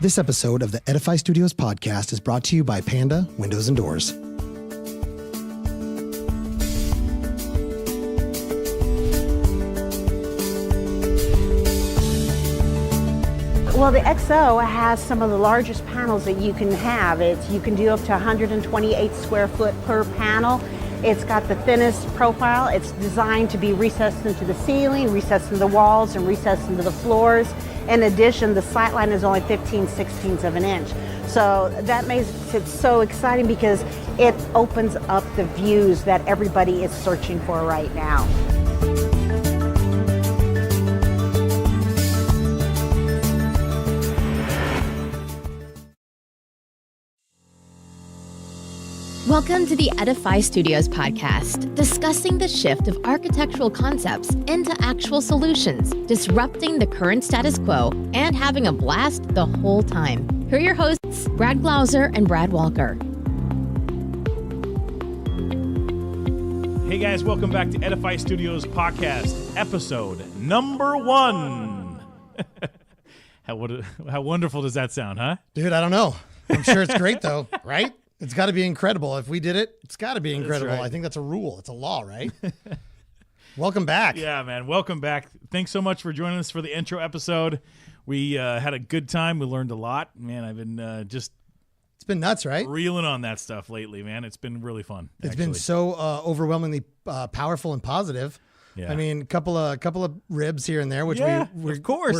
This episode of the Edify Studios podcast is brought to you by Panda Windows and Doors. Well, the XO has some of the largest panels that you can have. You can do up to 128 square foot per panel. It's got the thinnest profile. It's designed to be recessed into the ceiling, recessed into the walls, and recessed into the floors. In addition, the sight line is only 15/16 of an inch. So that makes it so exciting because it opens up the views that everybody is searching for right now. Welcome to the Edify Studios podcast, discussing the shift of architectural concepts into actual solutions, disrupting the current status quo, and having a blast the whole time. Here are your hosts, Brad Glauser and Brad Walker. Hey guys, welcome back to Edify Studios podcast, episode number 1. How wonderful does that sound, huh? Dude, I don't know. I'm sure it's great though, right? It's got to be incredible. If we did it, it's got to be incredible. Right. I think that's a rule. It's a law, right? Welcome back. Yeah, man. Welcome back. Thanks so much for joining us for the intro episode. We had a good time. We learned a lot. Man, I've been it's been nuts, right? Reeling on that stuff lately, man. It's been really fun. It's been so overwhelmingly powerful and positive. Yeah. I mean, couple of ribs here and there, which we're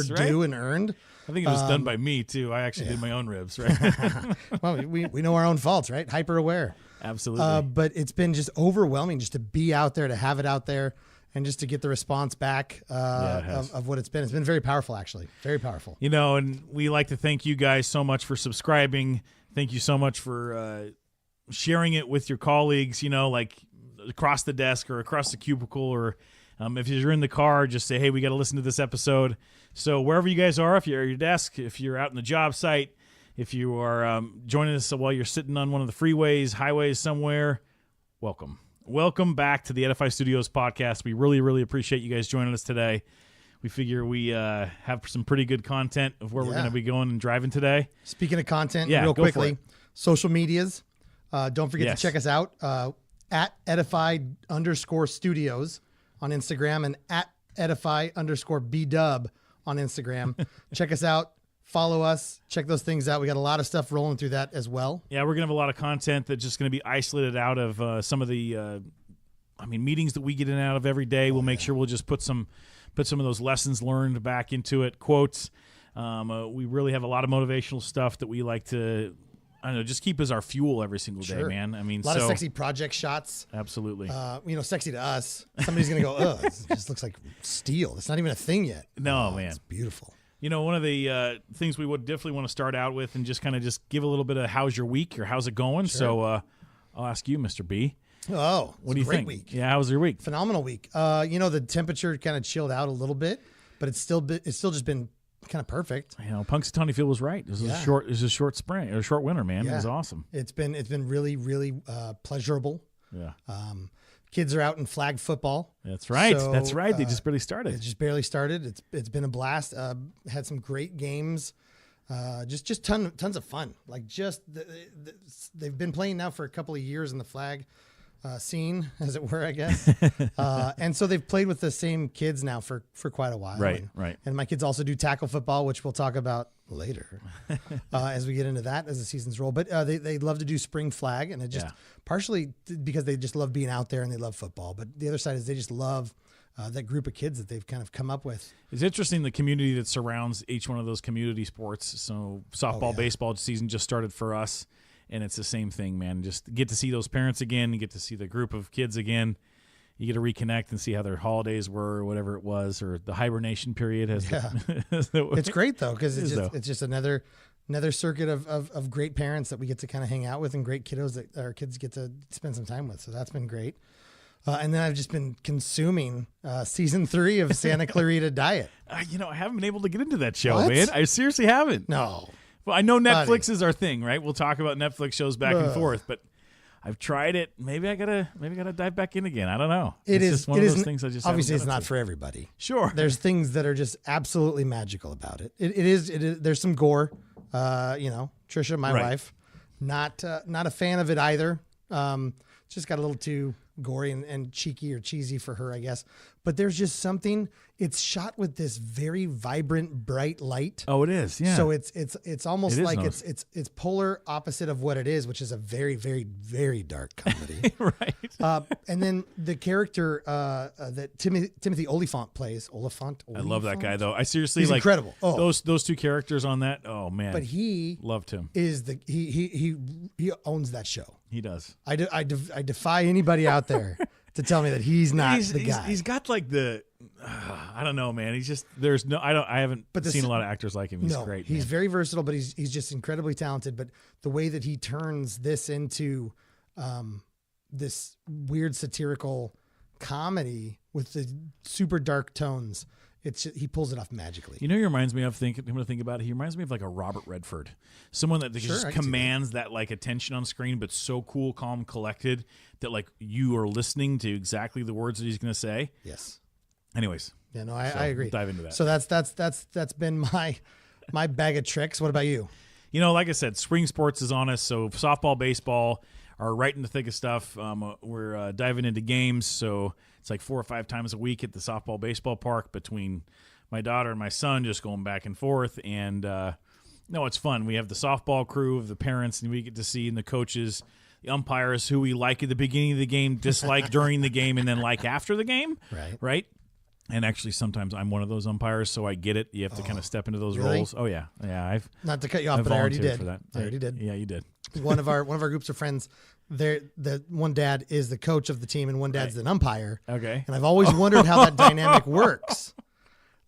due and earned. I think it was done by me, too. I actually did my own ribs, right? Well, we know our own faults, right? Hyper aware. Absolutely. But it's been just overwhelming just to be out there, to have it out there, and just to get the response back of what it's been. It's been very powerful, actually. Very powerful. You know, and we like to thank you guys so much for subscribing. Thank you so much for sharing it with your colleagues, you know, like across the desk or across the cubicle, or if you're in the car, just say, hey, we got to listen to this episode. So wherever you guys are, if you're at your desk, if you're out in the job site, if you are joining us while you're sitting on one of the freeways, highways somewhere, welcome. Welcome back to the Edify Studios podcast. We really, really appreciate you guys joining us today. We figure we have some pretty good content of where we're going to be going and driving today. Speaking of content, real quickly, social medias. Don't forget to check us out at Edify_Studios on Instagram and at Edify_BDub on Instagram. Check us out. Follow us. Check those things out. We got a lot of stuff rolling through that as well. Yeah, we're going to have a lot of content that's just going to be isolated out of some of the meetings that we get in and out of every day. We'll make sure we'll just put some of those lessons learned back into it, quotes. We really have a lot of motivational stuff that we like to, I don't know, just keep as our fuel every single day, man. I mean, a lot of sexy project shots. Absolutely. Sexy to us. Somebody's going to go, oh, it just looks like steel. It's not even a thing yet. No, man. It's beautiful. You know, one of the things we would definitely want to start out with and just kind of just give a little bit of how's your week or how's it going. Sure. So I'll ask you, Mr. B. Oh, what do you think? Week. Yeah, how was your week? Phenomenal week. The temperature kind of chilled out a little bit, but it's still just been kind of perfect. You know, Punxsutawney Phil was right. This was a short spring or a short winter, man. Yeah. It was awesome. It's been really, really pleasurable. Yeah. Kids are out in flag football. That's right. That's right. They just barely started. It just barely started. It's been a blast. Had some great games. Just tons of fun. Like they've been playing now for a couple of years in the flag scene, as it were, I guess. And so they've played with the same kids now for quite a while. Right. And my kids also do tackle football, which we'll talk about later as we get into that as the seasons roll. But they love to do spring flag, and it just partially because they just love being out there and they love football. But the other side is they just love that group of kids that they've kind of come up with. It's interesting the community that surrounds each one of those community sports. So softball, baseball season just started for us. And it's the same thing, man. Just get to see those parents again. You get to see the group of kids again. You get to reconnect and see how their holidays were or whatever it was, or the hibernation period. It's great, though, because it's just another circuit of great parents that we get to kind of hang out with and great kiddos that our kids get to spend some time with. So that's been great. And then I've just been consuming season 3 of Santa Clarita Diet. I haven't been able to get into that show, man. I seriously haven't. No. Well, I know Netflix is our thing, right? We'll talk about Netflix shows back and forth, but I've tried it. Maybe I gotta dive back in again. I don't know. It's just one of those things I just obviously haven't it's not gotten to. for everybody. Sure. There's things that are just absolutely magical about it. It is. There's some gore. Trisha, my Right. wife, not a fan of it either. Just got a little too gory and cheeky or cheesy for her, I guess. But there's just something. It's shot with this very vibrant, bright light. Oh, it is. Yeah. So it's almost It is like nice. it's polar opposite of what it is, which is a very, very, very dark comedy. right. And then the character that Timothy Oliphant plays, I love that guy though. I seriously He's like incredible. Oh. those two characters on that. Oh man. But he loved him. is he owns that show. He does. I defy anybody out there to tell me that he's not the guy. He's got like the I don't know, man. He's just I haven't seen a lot of actors like him. He's great. He's man. very versatile, but he's just incredibly talented. But the way that he turns this into this weird satirical comedy with the super dark tones, he pulls it off magically. You know, he reminds me of I'm going to think about it. He reminds me of like a Robert Redford, someone that just I can see commands that like attention on screen, but so cool, calm, collected that like you are listening to exactly the words that he's going to say. Yes. Anyways. Yeah, no, I agree. We'll dive into that. So that's been my bag of tricks. What about you? You know, like I said, spring sports is on us. So softball, baseball are right in the thick of stuff. We're diving into games. So it's like 4 or 5 times a week at the softball, baseball park between my daughter and my son, just going back and forth. And no, it's fun. We have the softball crew of the parents, and we get to see and the coaches, the umpires who we like at the beginning of the game, dislike during the game, and then like after the game. Right. And actually, sometimes I'm one of those umpires, so I get it. You have to kind of step into those really? roles. Oh yeah. I've Not to cut you off, I've but I already volunteered did. for that. I already did. Yeah, you did. One of our groups of friends, the one dad is the coach of the team, and one dad's an umpire. Okay. And I've always wondered how that dynamic works.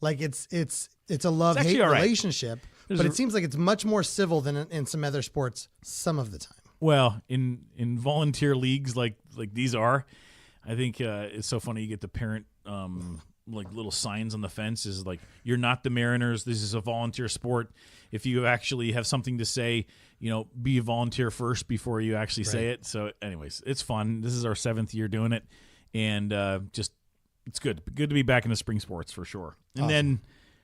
Like it's a love-hate actually all right. relationship, but it seems like it's much more civil than in some other sports some of the time. Well, in volunteer leagues like these are, I think it's so funny. You get the parent like little signs on the fence is like, you're not the Mariners. This is a volunteer sport. If you actually have something to say, be a volunteer first before you actually say it. So anyways, it's fun. This is our 7th year doing it. And it's good. Good to be back in the spring sports for sure. And then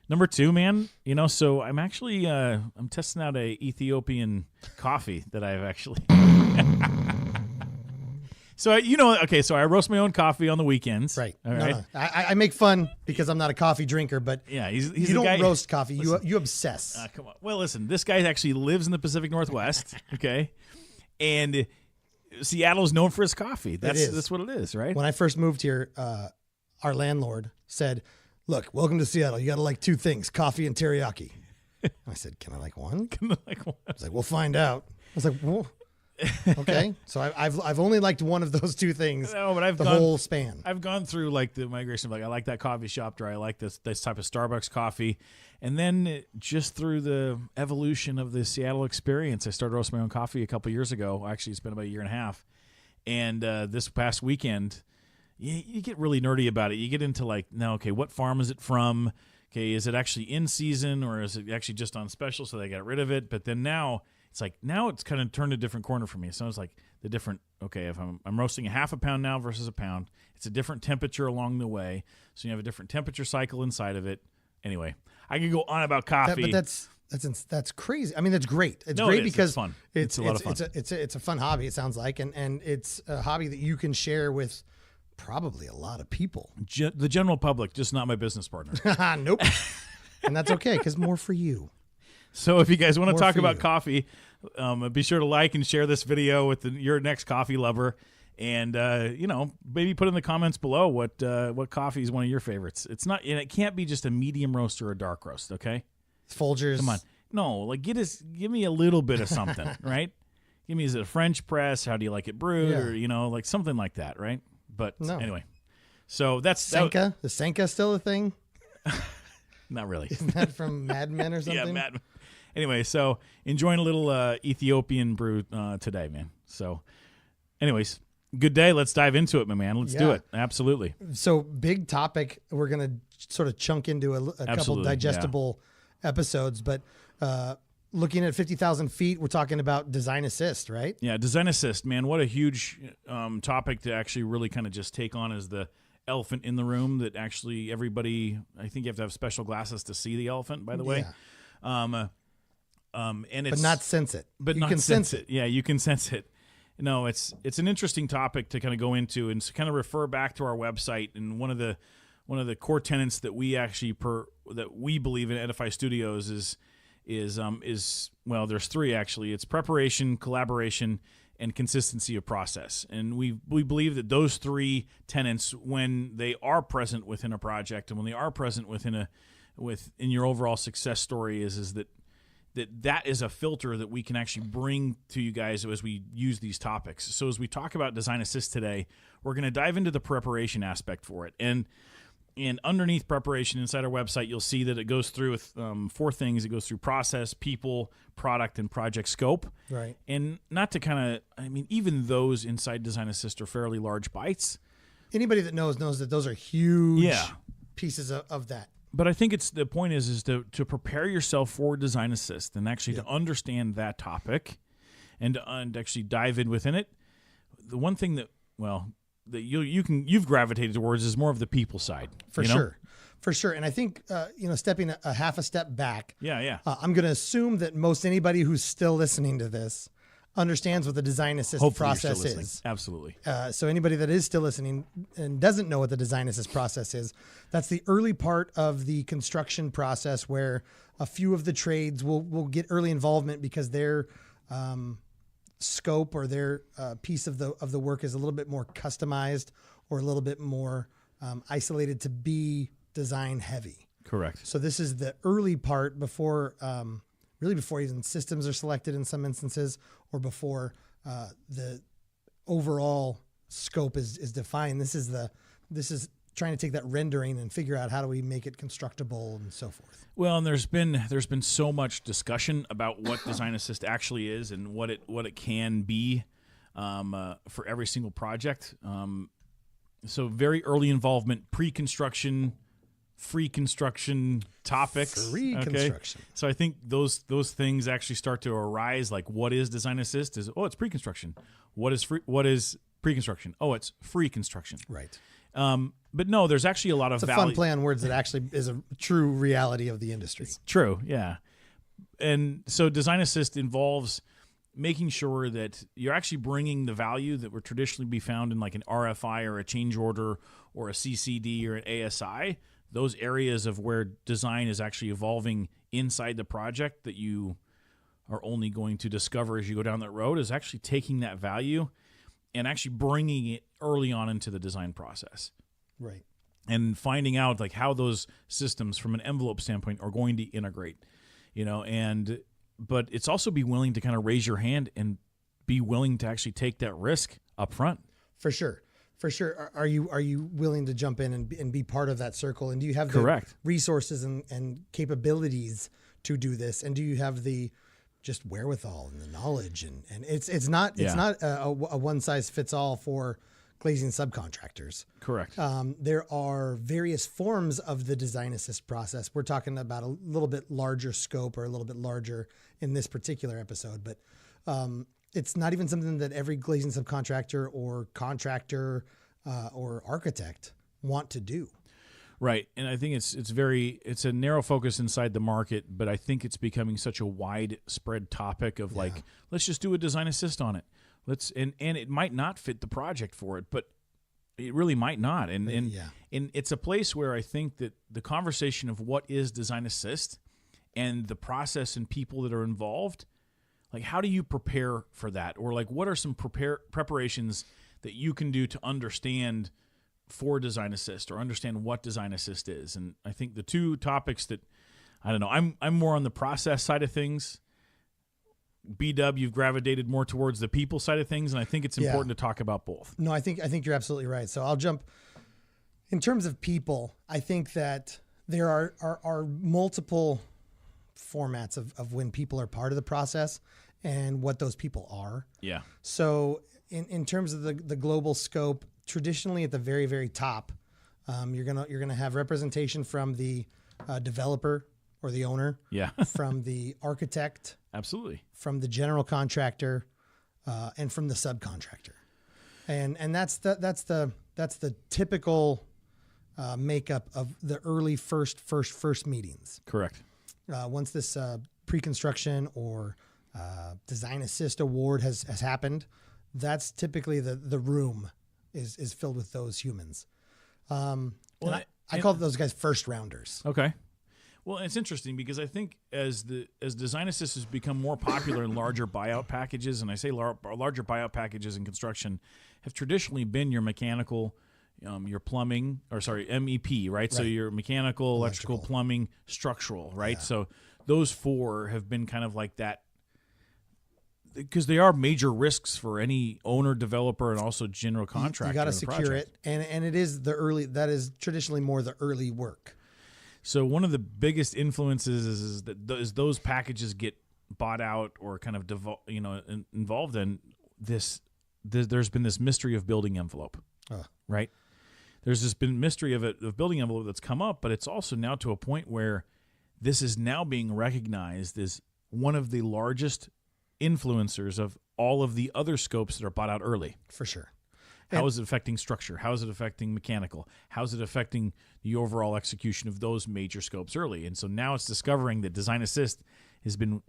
number 2, man, so I'm actually I'm testing out a Ethiopian coffee that I've actually So so I roast my own coffee on the weekends. Right. All right. No. I make fun because I'm not a coffee drinker, but Yeah, he's you the don't guy, roast coffee. You obsess. Come on. Well, listen, this guy actually lives in the Pacific Northwest, okay? And Seattle's known for its coffee. That's what it is, right? When I first moved here, our landlord said, "Look, welcome to Seattle. You got to like 2 things, coffee and teriyaki." I said, "Can I like one?" I was like, "We'll find out." I was like, "Well, okay." So I've only liked one of those 2 things. No, but I've whole span. I've gone through like the migration of like I like that coffee shop, or I like this type of Starbucks coffee, and then just through the evolution of the Seattle experience, I started roasting my own coffee a couple years ago. Actually, it's been about a year and a half, and this past weekend, you get really nerdy about it. You get into like, now, okay, what farm is it from? Okay, is it actually in season, or is it actually just on special, so they got rid of it? But then now it's kind of turned a different corner for me. So it's like the different, okay, if I'm roasting a half a pound now versus a pound, it's a different temperature along the way. So you have a different temperature cycle inside of it. Anyway, I could go on about coffee. But that's crazy. I mean, that's great. It's No, great it is. because It's fun. It's a lot of fun. It's a fun hobby, it sounds like, and it's a hobby that you can share with probably a lot of people. The general public, just not my business partner. Nope. And that's okay, because more for you. So if you guys want to More talk for about you. coffee, be sure to like and share this video with your next coffee lover. And, maybe put in the comments below what coffee is one of your favorites. It's not, and it can't be just a medium roast or a dark roast, okay? Folgers. Come on. No, like give me a little bit of something, right? Give me, is it a French press? How do you like it brewed? Yeah. Or, like something like that, right? But No. anyway, so that's Senka. Is Senka still a thing? not really. Isn't that from Mad Men or something? Yeah, Matt. Anyway, so enjoying a little Ethiopian brew today, man. So anyways, good day. Let's dive into it, my man. Let's do Yeah. it. Absolutely. So big topic. We're going to sort of chunk into a couple Absolutely, digestible episodes, but looking at 50,000 feet, we're talking about design assist, right? Yeah, design assist, man. What a huge topic to actually really kind of just take on as the elephant in the room that actually everybody, I think you have to have special glasses to see the elephant, by the way. Yeah. And it's, But not sense it. But you not can sense it. Yeah, you can sense it. No, it's an interesting topic to kind of go into and kind of refer back to our website. And one of the core tenets that we actually that we believe in Edify Studios is well, there's three actually. It's preparation, collaboration, and consistency of process. And we believe that those three tenets, when they are present within a project and when they are present within your overall success story, is that is a filter that we can actually bring to you guys as we use these topics. So as we talk about design assist today, we're going to dive into the preparation aspect for it. And underneath preparation inside our website, you'll see that it goes through with four things. It goes through process, people, product, and project scope. Right. And not to even those inside design assist are fairly large bites. Anybody that knows that those are huge Yeah. pieces of that. But I think the point is to prepare yourself for design assist and actually to understand that topic and actually dive in within it. The one thing that you've gravitated towards is more of the people side. For sure. And I think stepping a half a step back. Yeah. I'm going to assume that most anybody who's still listening to this understands what the design assist Hopefully process you're still is. Absolutely. So anybody that is still listening and doesn't know what the design assist process is, that's the early part of the construction process where a few of the trades will get early involvement because their scope or their piece of the work is a little bit more customized or a little bit more isolated to be design heavy. Correct. So this is the early part before even systems are selected in some instances, or before the overall scope is defined. This is trying to take that rendering and figure out how do we make it constructible and so forth. Well, and there's been so much discussion about what design assist actually is and what it can be for every single project. So very early involvement, pre-construction, free construction topics. Construction. So I think those things actually start to arise. Like, what is design assist? It's pre-construction. What is pre-construction? Oh, it's free construction. Right. But no, there's actually a lot of It's a fun play on words that actually is a true reality of the industry. It's true, yeah. And so design assist involves making sure that you're actually bringing the value that would traditionally be found in like an RFI or a change order or a CCD or an ASI, those areas of where design is actually evolving inside the project that you are only going to discover as you go down that road, is actually taking that value and actually bringing it early on into the design process. Right. And finding out like how those systems from an envelope standpoint are going to integrate, but it's also be willing to kind of raise your hand and be willing to actually take that risk up front. For sure. Are you willing to jump in and be part of that circle? And do you have the Correct. resources and capabilities to do this? And do you have the just wherewithal and the knowledge? And it's not a one size fits all for glazing subcontractors. Correct. There are various forms of the design assist process. We're talking about a little bit larger scope or a little bit larger in this particular episode, but it's not even something that every glazing subcontractor or contractor or architect want to do. Right. And I think it's a narrow focus inside the market, but I think it's becoming such a widespread topic of like, let's just do a design assist on it. And it might not fit the project for it, but it really might not. And it's a place where I think that the conversation of what is design assist and the process and people that are involved, like how do you prepare for that? Or like what are some preparations that you can do to understand for design assist or understand what design assist is? And I think the two topics that, I don't know, I'm more on the process side of things. B-Dub, you've gravitated more towards the people side of things, and I think it's important to talk about both. No, I think you're absolutely right. So I'll jump. In terms of people, I think that there are multiple formats of when people are part of the process and what those people are. Yeah. So in terms of the global scope, traditionally at the very, very top, you're gonna have representation from the developer or the owner, Yeah. from the architect, Absolutely. from the general contractor, and from the subcontractor. And that's the typical makeup of the early first meetings. Correct. Once this pre-construction or design assist award has happened, that's typically the room is filled with those humans. I call those guys first rounders. Okay. Well, it's interesting because I think as design assist has become more popular in larger buyout packages, and I say larger buyout packages in construction have traditionally been your mechanical, your plumbing, MEP, right? So your mechanical, electrical, plumbing, structural, right? Yeah. So those four have been kind of like that because they are major risks for any owner, developer, and also general contractor. You got to secure it, and it is that is traditionally more the early work. So one of the biggest influences is that those packages get bought out or kind of involved in this. There's been this mystery of building envelope, right? There's this been mystery of building envelope that's come up, but it's also now to a point where this is now being recognized as one of the largest influencers of all of the other scopes that are bought out early. For sure. How is it affecting structure? How is it affecting mechanical? How is it affecting the overall execution of those major scopes early? And so now it's discovering that design assist has been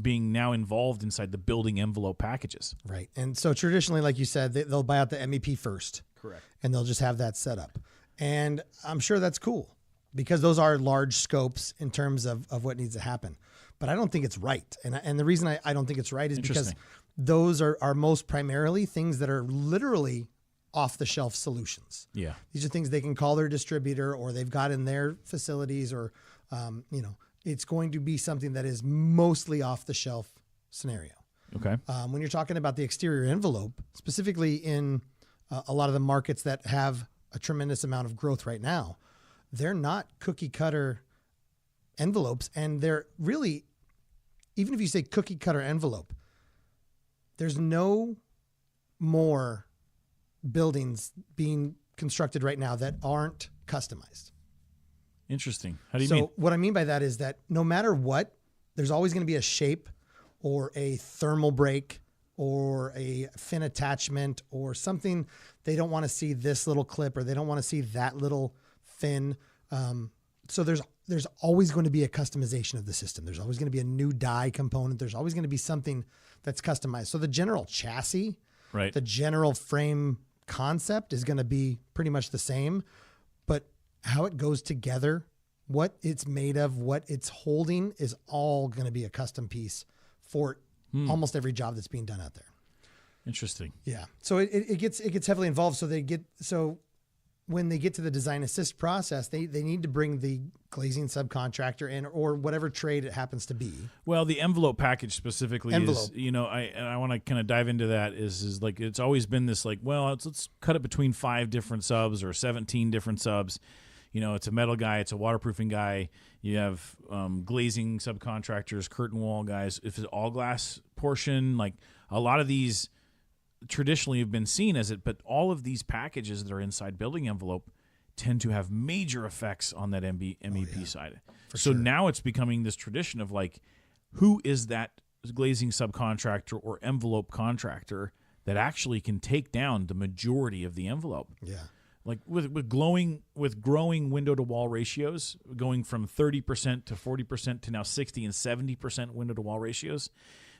being now involved inside the building envelope packages. Right. And so traditionally, like you said, they'll buy out the MEP first. Correct. And they'll just have that set up. And I'm sure that's cool because those are large scopes in terms of what needs to happen. But I don't think it's right. And the reason I don't think it's right is because those are most primarily things that are literally off-the-shelf solutions. Yeah. These are things they can call their distributor or they've got in their facilities or, it's going to be something that is mostly off-the-shelf scenario. Okay. When you're talking about the exterior envelope, specifically in a lot of the markets that have a tremendous amount of growth right now, they're not cookie-cutter envelopes. And they're really, even if you say cookie-cutter envelope, there's no more buildings being constructed right now that aren't customized. Interesting. How do you mean? So what I mean by that is that no matter what, there's always going to be a shape or a thermal break or a fin attachment or something. They don't want to see this little clip or they don't want to see that little fin. So there's always going to be a customization of the system. There's always going to be a new die component. There's always going to be something that's customized. So the general chassis, right, the general frame concept is going to be pretty much the same, but how it goes together, what it's made of, what it's holding is all going to be a custom piece for almost every job that's being done out there. Interesting. Yeah. So it gets heavily involved. So when they get to the design assist process, they need to bring the glazing subcontractor in or whatever trade it happens to be. Well, the envelope package specifically is, I want to kind of dive into that is like, it's always been this like, well, let's cut it between 5 different subs or 17 different subs. It's a metal guy, it's a waterproofing guy. You have glazing subcontractors, curtain wall guys. If it's all glass portion, like a lot of these traditionally have been seen as it, but all of these packages that are inside building envelope tend to have major effects on that MEP side. So now it's becoming this tradition of like, who is that glazing subcontractor or envelope contractor that actually can take down the majority of the envelope? Yeah. Like with growing window to wall ratios, going from 30% to 40% to now 60 and 70% window to wall ratios,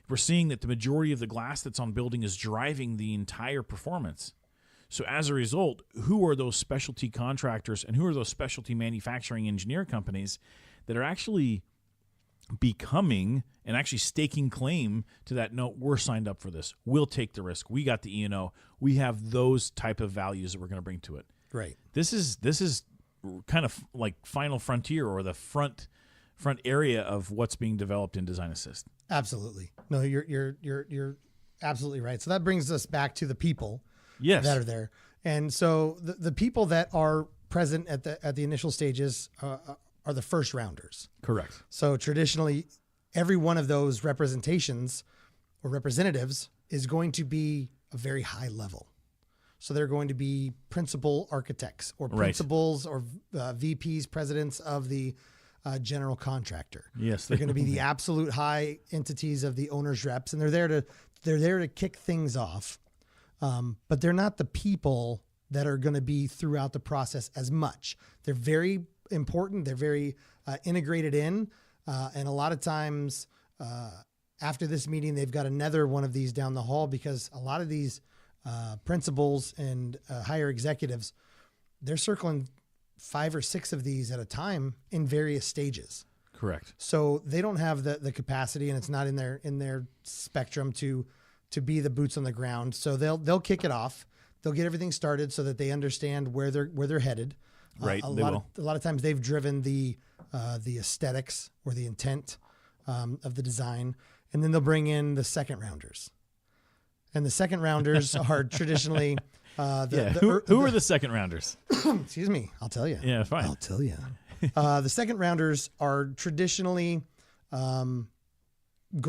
we're seeing that the majority of the glass that's on building is driving the entire performance. So as a result, who are those specialty contractors and who are those specialty manufacturing engineer companies that are actually becoming and actually staking claim to that? No, we're signed up for this. We'll take the risk. We got the E&O. We have those type of values that we're going to bring to it. Right. This is kind of like final frontier or the front area of what's being developed in design assist. Absolutely. No, you're absolutely right. So that brings us back to the people that are there. And so the people that are present at the initial stages are the first rounders. Correct. So traditionally, every one of those representations or representatives is going to be a very high level. So they're going to be principal architects or principals or VPs, presidents of the general contractor. Yes, they're going to be the absolute high entities of the owner's reps, and they're there to kick things off. But they're not the people that are going to be throughout the process as much. They're very important. They're very integrated in, and a lot of times after this meeting, they've got another one of these down the hall, because a lot of these principals and higher executives, they're circling 5 or 6 of these at a time in various stages. Correct. So they don't have the capacity, and it's not in their spectrum to be the boots on the ground. So they'll kick it off. They'll get everything started so that they understand where they're headed. Right. A lot of times they've driven the aesthetics or the intent of the design, and then they'll bring in the second rounders. And the second rounders are traditionally who are the second rounders? Excuse me, I'll tell you. Yeah, fine. I'll tell you. The second rounders are traditionally going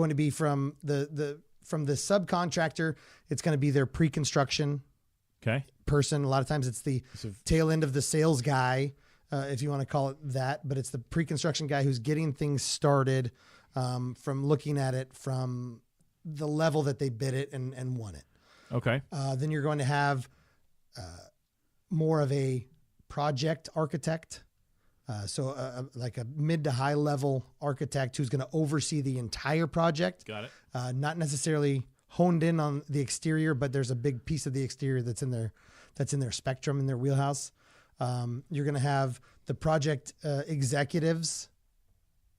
to be from the subcontractor. It's going to be their pre-construction person. A lot of times it's the tail end of the sales guy, if you want to call it that, but it's the pre-construction guy who's getting things started from looking at it from the level that they bid it and won it. Okay. Then you're going to have more of a project architect. So like a mid to high level architect who's going to oversee the entire project. Got it. Not necessarily honed in on the exterior, but there's a big piece of the exterior that's in their spectrum, in their wheelhouse. You're going to have the project executives,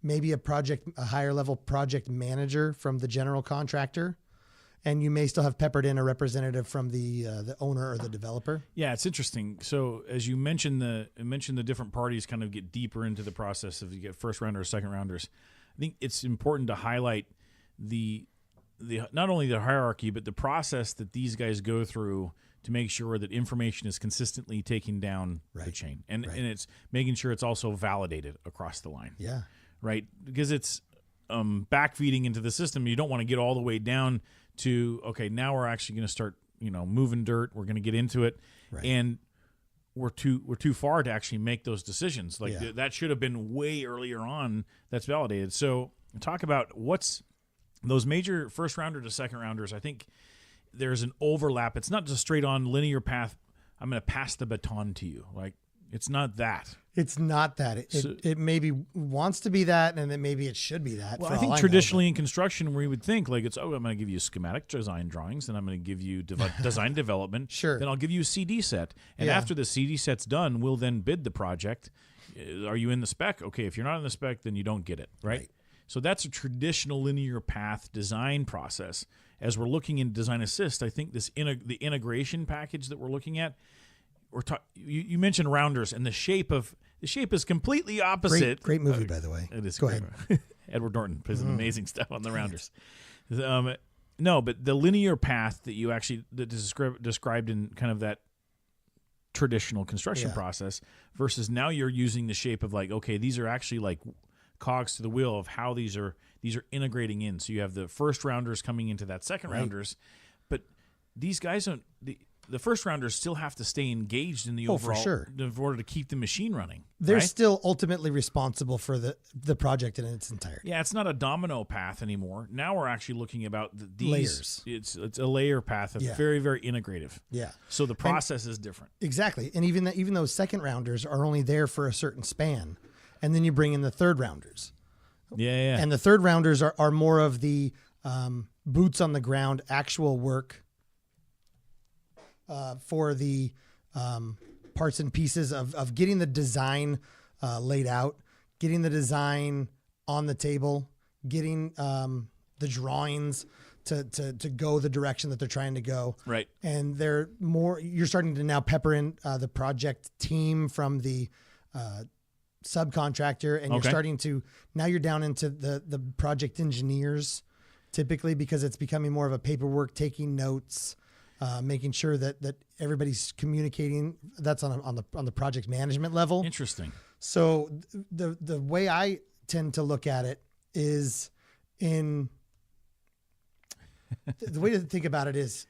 maybe a higher level project manager from the general contractor. And you may still have peppered in a representative from the owner or the developer. Yeah, it's interesting. So as you mentioned the different parties kind of get deeper into the process of you get first rounders, second rounders. I think it's important to highlight the not only the hierarchy, but the process that these guys go through to make sure that information is consistently taken down the chain. And it's making sure it's also validated across the line. Yeah. Right? Because it's backfeeding into the system. You don't want to get all the way down to, okay, now we're actually going to start, moving dirt. We're going to get into it. Right. And we're too far to actually make those decisions. Like that should have been way earlier on. That's validated. So talk about what's those major first rounder to second rounders. I think there's an overlap. It's not just straight on linear path. I'm going to pass the baton to you. Like, it's not that. It's not that. It maybe wants to be that, and then maybe it should be that. Well, I think traditionally in construction, we would think like I'm going to give you schematic design drawings, and I'm going to give you design development. Sure. Then I'll give you a CD set, and after the CD set's done, we'll then bid the project. Are you in the spec? Okay, if you're not in the spec, then you don't get it. Right. So that's a traditional linear path design process. As we're looking in Design Assist, I think the integration package that we're looking at. You mentioned rounders, and the shape is completely opposite. Great movie, by the way. It is. Go ahead. Edward Norton plays amazing stuff on the rounders. No, but the linear path that you actually described in kind of that traditional construction process versus now you're using the shape of like, okay, these are actually like cogs to the wheel of how these are integrating in. So you have the first rounders coming into that second rounders, but these guys don't. The first rounders still have to stay engaged in the overall for sure. in order to keep the machine running. They're still ultimately responsible for the project in its entirety. Yeah, it's not a domino path anymore. Now we're actually looking about these layers. It's a layer path of very, very integrative. Yeah. So the process is different. Exactly. And even those second rounders are only there for a certain span. And then you bring in the third rounders. Yeah. And the third rounders are more of the boots on the ground, actual work for the parts and pieces of getting the design laid out, getting the design on the table, getting the drawings to go the direction that they're trying to go. Right. And you're starting to now pepper in the project team from the subcontractor, and you're starting to, now you're down into the project engineers typically, because it's becoming more of a paperwork, taking notes, making sure that everybody's communicating. That's on the project management level. Interesting. So the way I tend to look at it is the way to think about it is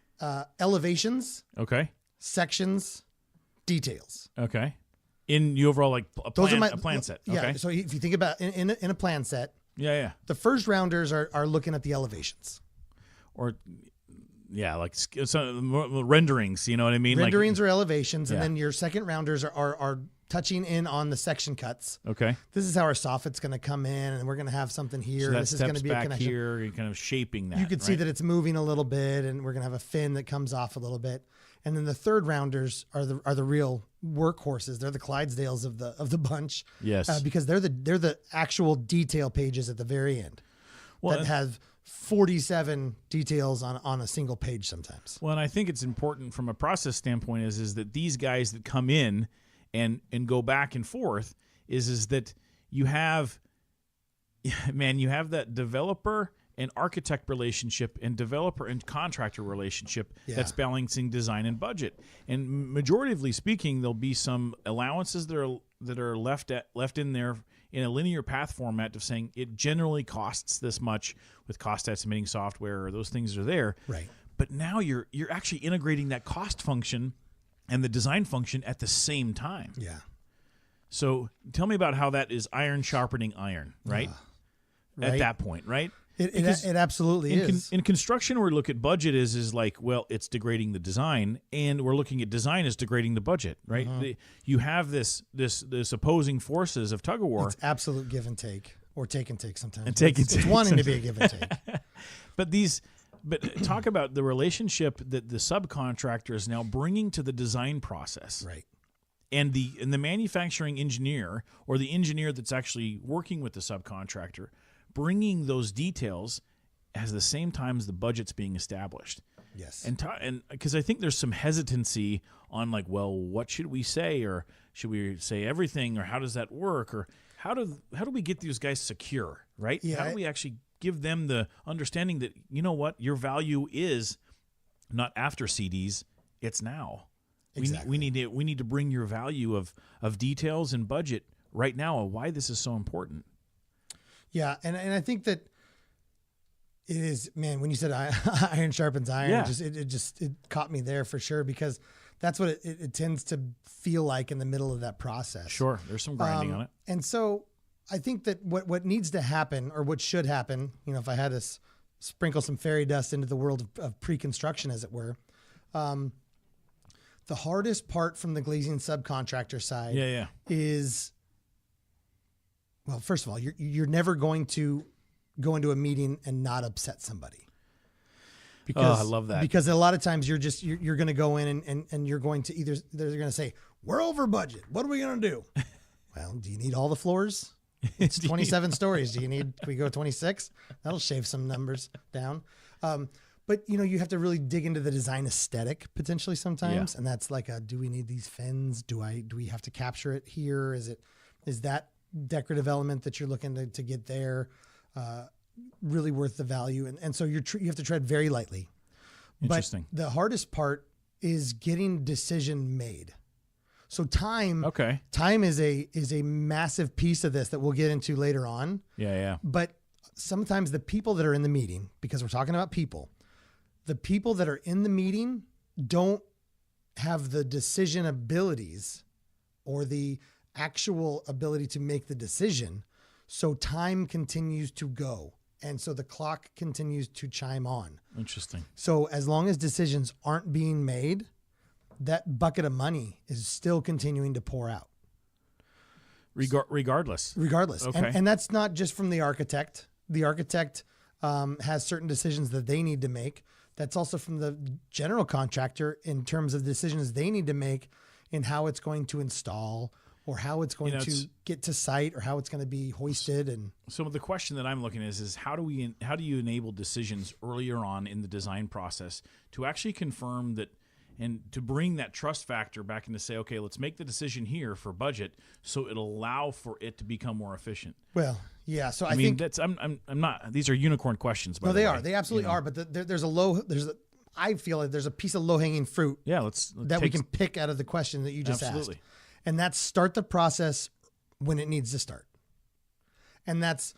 elevations, Okay. sections, details. Okay. in the overall like a plan set. Yeah. Okay. So if you think about in a plan set, Yeah. the first rounders are looking at the elevations. Or yeah, like some renderings. You know what I mean? Renderings or elevations, Yeah. and then your second rounders are touching in on the section cuts. Okay. This is how our soffit's going to come in, and we're going to have something here. So that this is going to be a back connection. here, you're kind of shaping that. You can see right? that it's moving a little bit, and we're going to have a fin that comes off a little bit. And then the third rounders are the real workhorses. They're the Clydesdales of the bunch. Yes. Because they're the actual detail pages at the very end that have 47 details on a single page sometimes. Well, and I think it's important from a process standpoint is that these guys that come in and go back and forth is that you have that developer and architect relationship and developer and contractor relationship that's balancing design and budget. And majoritively speaking, there'll be some allowances that are left in there in a linear path format of saying it generally costs this much with cost estimating software, or those things are there. Right. But now you're actually integrating that cost function and the design function at the same time. Yeah. So tell me about how that is iron sharpening iron, right? At that point, right? It absolutely is. In construction, we look at budget is like, well, it's degrading the design, and we're looking at design as degrading the budget, right? You have this opposing forces of tug of war. It's absolute give and take, or take and take sometimes. And take and take. It's wanting to be a give and take. But talk about the relationship that the subcontractor is now bringing to the design process. Right. And the manufacturing engineer, or the engineer that's actually working with the subcontractor, bringing those details at the same time as the budget's being established. Yes. And because I think there's some hesitancy on like, well, what should we say, or should we say everything, or how does that work, or how do we get these guys secure, right? Yeah, how do we actually give them the understanding that, you know what, your value is not after CDs, it's now. Exactly. We need to bring your value of details and budget right now of why this is so important. Yeah, and I think that it is, man, when you said iron sharpens iron, it caught me there for sure, because that's what it tends to feel like in the middle of that process. Sure, there's some grinding on it. And so I think that what needs to happen, or what should happen, you know, if I had to sprinkle some fairy dust into the world of pre-construction, as it were, the hardest part from the glazing subcontractor side is, well, first of all, you're never going to go into a meeting and not upset somebody. Because, I love that. Because a lot of times you're going to go in and you're going to they're going to say, we're over budget. What are we going to do? Well, do you need all the floors? It's 27 stories. Can we go 26? That'll shave some numbers down. But you know, you have to really dig into the design aesthetic potentially sometimes. And that's like, do we need these fins? Do we have to capture it here? Is that decorative element that you're looking to get there really worth the value? And so you have to tread very lightly. Interesting. But the hardest part is getting decision made. So time is a massive piece of this that we'll get into later on. Yeah. But sometimes the people that are in the meeting, because we're talking about people, the people that are in the meeting don't have the decision abilities or the actual ability to make the decision. So time continues to go. And so the clock continues to chime on. Interesting. So as long as decisions aren't being made, that bucket of money is still continuing to pour out. Regardless. Okay. And that's not just from the architect. The architect has certain decisions that they need to make. That's also from the general contractor in terms of decisions they need to make in how it's going to install, or how it's going to get to site, or how it's going to be hoisted. And so the question that I'm looking at is how do you enable decisions earlier on in the design process to actually confirm that, and to bring that trust factor back in to say, okay, let's make the decision here for budget, so it'll allow for it to become more efficient. Well, yeah. So I mean, that's I'm not. These are unicorn questions. By the way. They are. They absolutely are. But I feel like there's a piece of low hanging fruit. Yeah, we can pick out of the question that you just asked. And that's start the process when it needs to start. And that's,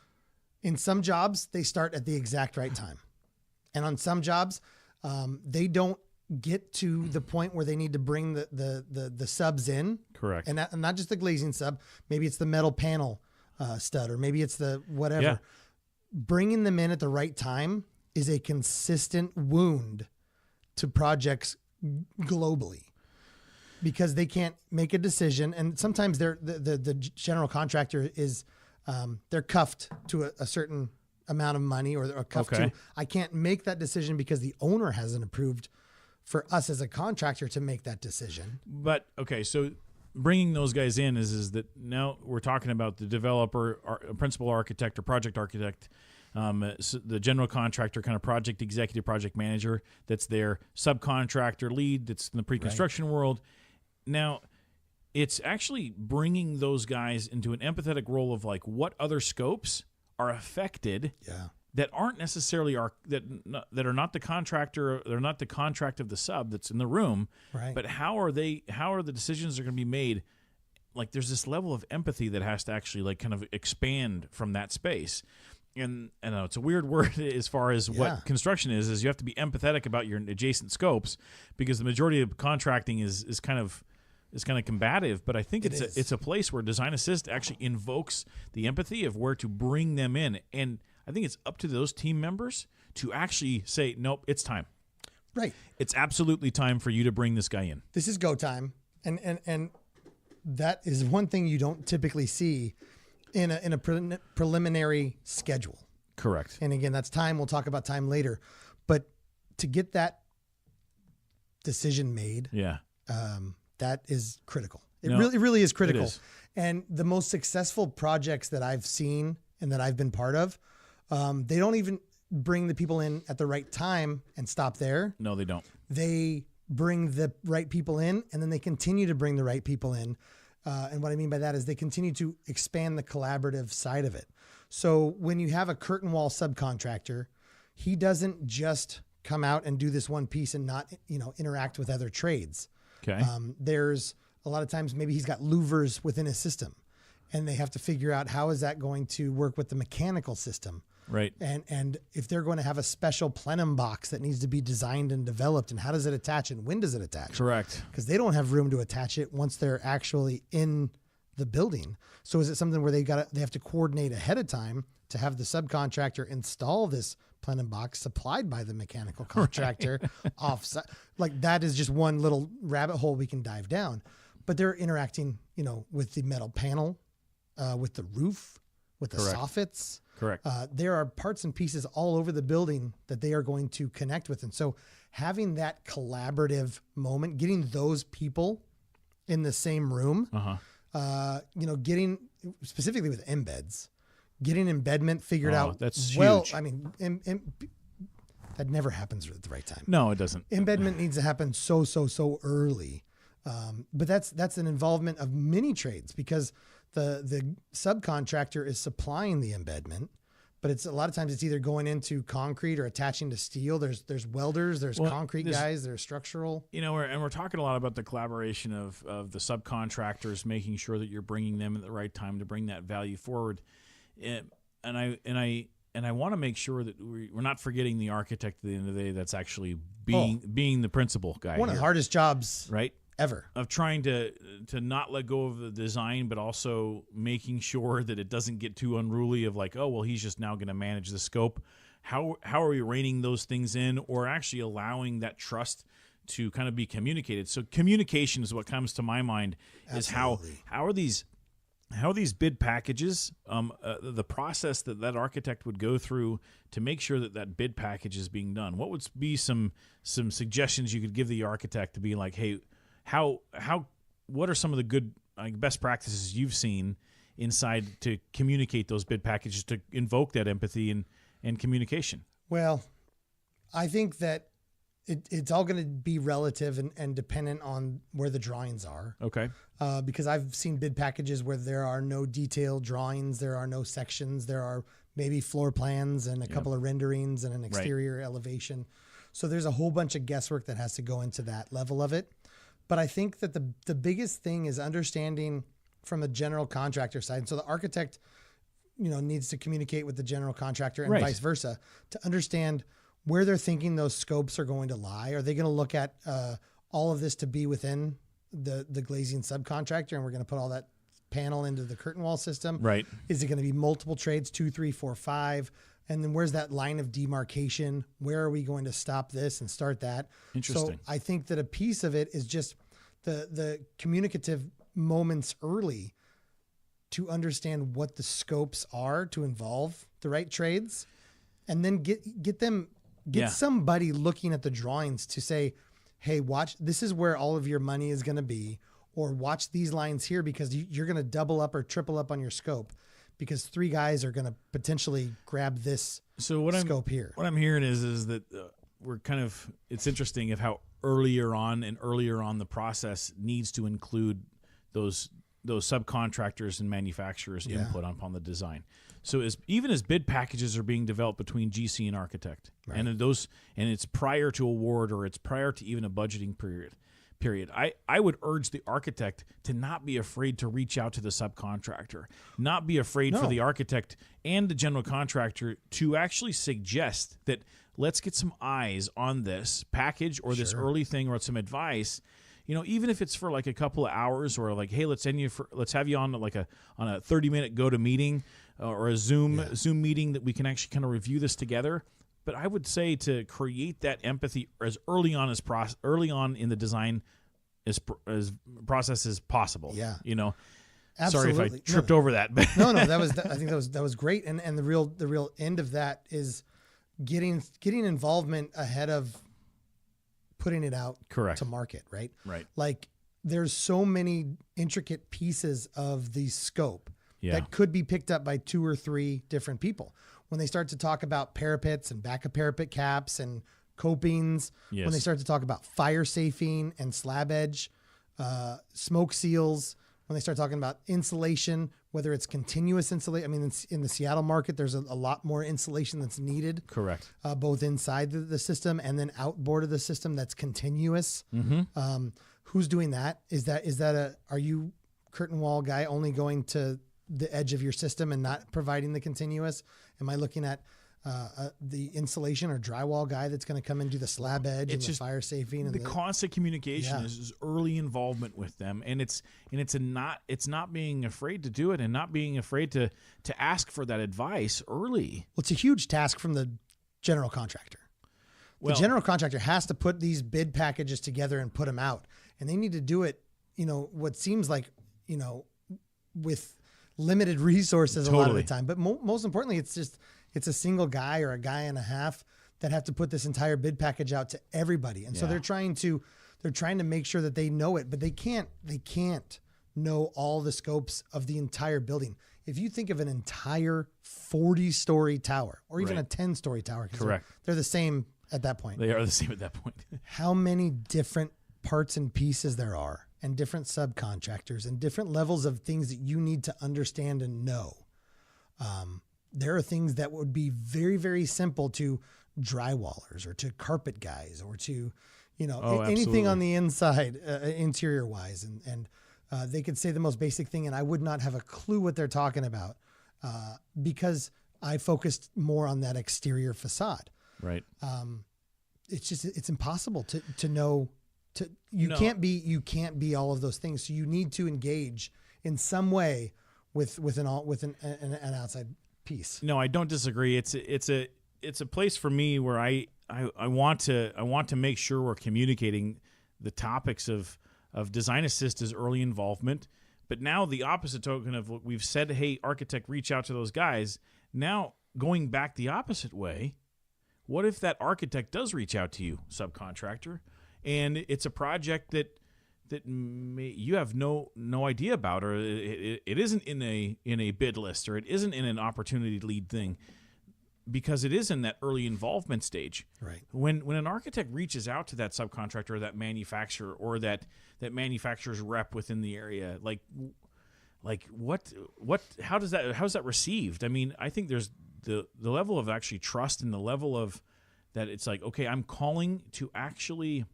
in some jobs, they start at the exact right time. And on some jobs, they don't get to the point where they need to bring the subs in. Correct. And not just the glazing sub. Maybe it's the metal panel stud, or maybe it's the whatever. Yeah. Bringing them in at the right time is a consistent wound to projects globally, because they can't make a decision. And sometimes the general contractor is, they're cuffed to a certain amount of money, or cuffed to, I can't make that decision because the owner hasn't approved for us as a contractor to make that decision. But okay, so bringing those guys in is that now we're talking about the developer, principal architect, or project architect, so the general contractor, kind of project executive, project manager that's their subcontractor lead that's in the pre-construction world. Now, it's actually bringing those guys into an empathetic role of like what other scopes are affected that aren't necessarily that are not the contractor, they're not the contract of the sub that's in the room, but how are the decisions are going to be made? Like there's this level of empathy that has to actually like kind of expand from that space. And I know it's a weird word as far as what construction is you have to be empathetic about your adjacent scopes, because the majority of contracting is kind of combative, but I think it's a place where Design Assist actually invokes the empathy of where to bring them in. And I think it's up to those team members to actually say, nope, it's time. Right. It's absolutely time for you to bring this guy in. This is go time. And that is one thing you don't typically see in a preliminary schedule. Correct. And again, that's time. We'll talk about time later. But to get that decision made, that is critical. It really is critical. And the most successful projects that I've seen and that I've been part of, they don't even bring the people in at the right time and stop there. No, they don't. They bring the right people in, and then they continue to bring the right people in. And what I mean by that is they continue to expand the collaborative side of it. So when you have a curtain wall subcontractor, he doesn't just come out and do this one piece and not, interact with other trades. Okay. There's a lot of times maybe he's got louvers within his system, and they have to figure out how is that going to work with the mechanical system. Right. And if they're going to have a special plenum box that needs to be designed and developed, and how does it attach and when does it attach? Correct. Because they don't have room to attach it once they're actually in the building. So is it something where they have to coordinate ahead of time to have the subcontractor install this plenum box supplied by the mechanical contractor offsite? Like that is just one little rabbit hole we can dive down. But they're interacting, with the metal panel, with the roof, with the soffits. Correct. There are parts and pieces all over the building that they are going to connect with. And so having that collaborative moment, getting those people in the same room, getting specifically with embeds, getting embedment figured out. That's huge. I mean, that never happens at the right time. No, it doesn't. Embedment needs to happen so early. But that's an involvement of many trades, because the subcontractor is supplying the embedment, but it's a lot of times it's either going into concrete or attaching to steel. There's welders, there's concrete guys, there's structural. We're talking a lot about the collaboration of the subcontractors, making sure that you're bringing them at the right time to bring that value forward. And I want to make sure that we're not forgetting the architect at the end of the day that's actually being the principal guy. One of the hardest jobs, right? Ever, of trying to not let go of the design, but also making sure that it doesn't get too unruly of like, oh, well, he's just now going to manage the scope. How are we reining those things in, or actually allowing that trust to kind of be communicated? So communication is what comes to my mind. Absolutely. Is how are these bid packages, the process that architect would go through to make sure that bid package is being done? What would be some suggestions you could give the architect to be like, hey, what are some of the good best practices you've seen inside to communicate those bid packages, to invoke that empathy and communication? Well, I think that it's all going to be relative and dependent on where the drawings are. Okay. Because I've seen bid packages where there are no detailed drawings, there are no sections, there are maybe floor plans and a couple of renderings and an exterior elevation. So there's a whole bunch of guesswork that has to go into that level of it. But I think that the biggest thing is understanding from the general contractor side. So the architect, needs to communicate with the general contractor and vice versa to understand where they're thinking those scopes are going to lie. Are they going to look at all of this to be within the glazing subcontractor, and we're going to put all that panel into the curtain wall system? Right. Is it going to be multiple trades, 2, 3, 4, 5? And then where's that line of demarcation? Where are we going to stop this and start that? Interesting. So I think that a piece of it is just the communicative moments early to understand what the scopes are to involve the right trades, and then get somebody looking at the drawings to say, hey, watch, this is where all of your money is going to be, or watch these lines here because you're going to double up or triple up on your scope because 3 guys are going to potentially grab this scope here. What I'm hearing is that we're kind of, it's interesting of how earlier on the process needs to include those subcontractors and manufacturers input upon the design. So even as bid packages are being developed between GC and architect, right. and it's prior to award or it's prior to even a budgeting period, I would urge the architect to not be afraid to reach out to the subcontractor, not be afraid for the architect and the general contractor to actually suggest that let's get some eyes on this package or this early thing or some advice. Even if it's for like a couple of hours or like, hey, let's have you on like a 30-minute go to meeting or a Zoom meeting that we can actually kind of review this together. But I would say to create that empathy as early on in the design as process as possible. Yeah. Absolutely. Sorry if I tripped over that. No, I think that was great. And the real end of that is getting involvement ahead of putting it out to market, right? Right. Like there's so many intricate pieces of the scope that could be picked up by 2 or 3 different people. When they start to talk about parapets and backup parapet caps and copings, when they start to talk about fire safing and slab edge, smoke seals, when they start talking about insulation, whether it's continuous insulation. I mean, in the Seattle market, there's a lot more insulation that's needed. Correct. Both inside the system and then outboard of the system that's continuous. Mm-hmm. Who's doing that? Are you curtain wall guy only going to the edge of your system and not providing the continuous? Am I looking at the insulation or drywall guy that's going to come and do the slab edge and the fire safing? And the constant communication is early involvement with them, and it's not being afraid to do it and not being afraid to ask for that advice early. Well, it's a huge task from the general contractor. The general contractor has to put these bid packages together and put them out, and they need to do it. What seems like with limited resources a lot of the time, but most importantly, it's a single guy or a guy and a half that have to put this entire bid package out to everybody. And so they're trying to make sure that they know it, but they can't know all the scopes of the entire building. If you think of an entire 40-story tower or even a 10-story tower, correct, they're the same at that point. They are the same at that point. How many different parts and pieces there are, and different subcontractors and different levels of things that you need to understand and know. There are things that would be very, very simple to drywallers or to carpet guys or to, anything on the inside, interior wise. And they could say the most basic thing and I would not have a clue what they're talking about because I focused more on that exterior facade. Right. It's impossible to know. You can't be all of those things. So you need to engage in some way with an outside piece. No, I don't disagree. It's a place for me where I want to make sure we're communicating the topics of design assist as early involvement. But now the opposite token of what we've said, hey, architect, reach out to those guys. Now going back the opposite way, what if that architect does reach out to you, subcontractor, and it's a project that you have no idea about, or it isn't in a bid list, or it isn't in an opportunity lead thing, because it is in that early involvement stage. Right. When an architect reaches out to that subcontractor or that manufacturer or that manufacturer's rep within the area, like how's that received? I mean, I think there's the level of actually trust and the level of that it's like, okay, I'm calling to actually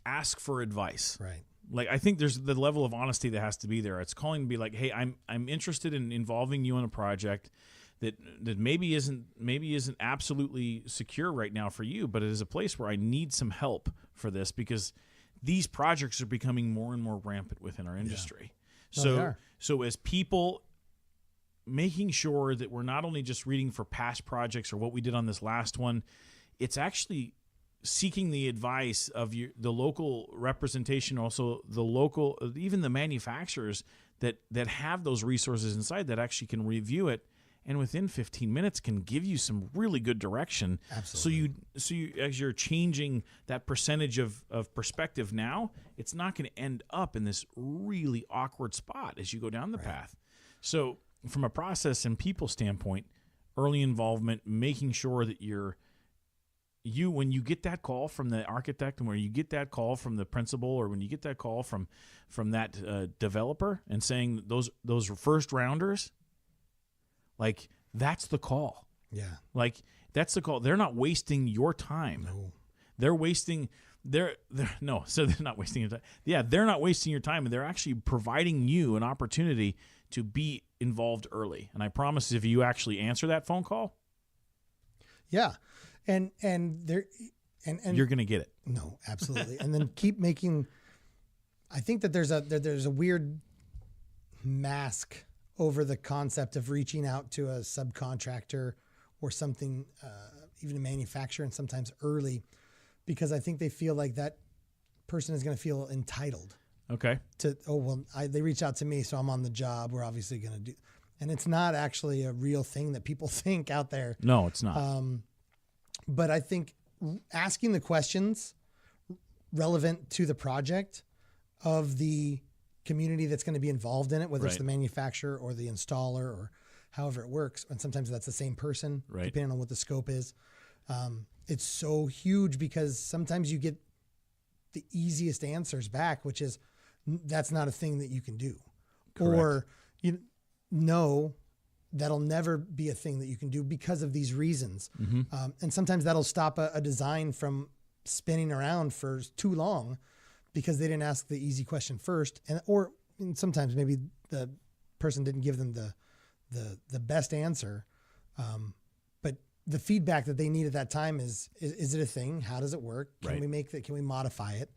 ask for advice. Right. Like, I think there's the level of honesty that has to be there. It's calling to be like, hey, I'm interested in involving you in a project. that maybe isn't absolutely secure right now for you, but it is a place where I need some help for this because these projects are becoming more and more rampant within our industry. Yeah. So as people, making sure that we're not only just reading for past projects or what we did on this last one, it's actually seeking the advice of the local representation, also the local, even the manufacturers that have those resources inside that actually can review it, and within 15 minutes can give you some really good direction. Absolutely. So you as you're changing that percentage of perspective now, it's not going to end up in this really awkward spot as you go down the path. So from a process and people standpoint, early involvement, making sure that when you get that call from the architect, and when you get that call from the principal, or when you get that call from that developer and saying those first rounders, like that's the call. Yeah. Like that's the call. They're not wasting your time. No. They're wasting so they're not wasting your time. Yeah, they're not wasting your time, and they're actually providing you an opportunity to be involved early. And I promise if you actually answer that phone call, yeah. And you're going to get it. No, absolutely. And then keep making, I think that there's a weird mask over the concept of reaching out to a subcontractor or something, even a manufacturer, and sometimes early, because I think they feel like that person is going to feel entitled. Okay. They reached out to me, so I'm on the job. We're obviously going to do, and it's not actually a real thing that people think out there. No, it's not. But I think asking the questions relevant to the project of the community that's going to be involved in it, whether it's the manufacturer or the installer or however it works, and sometimes that's the same person, depending on what the scope is. It's so huge because sometimes you get the easiest answers back, which is that's not a thing that you can do. Correct. Or that'll never be a thing that you can do because of these reasons. Mm-hmm. And sometimes that'll stop a design from spinning around for too long because they didn't ask the easy question first. Or sometimes maybe the person didn't give them the best answer. But the feedback that they need at that time is it a thing? How does it work? Can we make that? Can we modify it?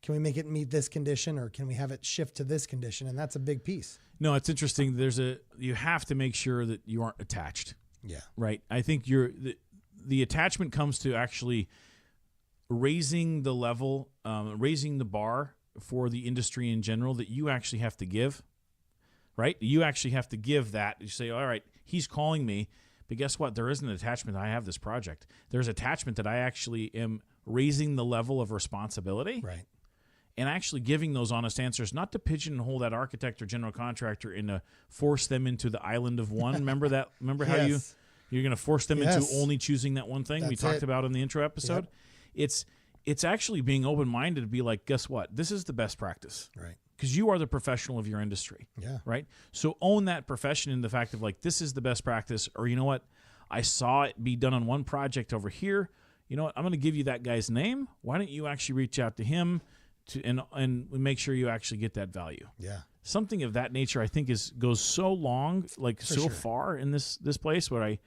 Can we make it meet this condition, or can we have it shift to this condition? And that's a big piece. No, it's interesting. You have to make sure that you aren't attached. Yeah. Right. I think the attachment comes to actually raising the level, raising the bar for the industry in general that you actually have to give. Right. You actually have to give that. You say, all right, he's calling me, but guess what? There isn't an attachment that I have this project. There's attachment that I actually am raising the level of responsibility. Right. And actually giving those honest answers, not to pigeonhole that architect or general contractor and to force them into the island of one. Remember that? Remember how you're going to force them into only choosing that one thing we talked about in the intro episode? Yep. It's actually being open-minded to be like, guess what? This is the best practice. Right. Because you are the professional of your industry. Yeah. Right? So own that profession in the fact of like, this is the best practice, or you know what? I saw it be done on one project over here. You know what? I'm going to give you that guy's name. Why don't you actually reach out to him and make sure you actually get that value? Yeah. Something of that nature, I think, goes so long, like far in this place, where I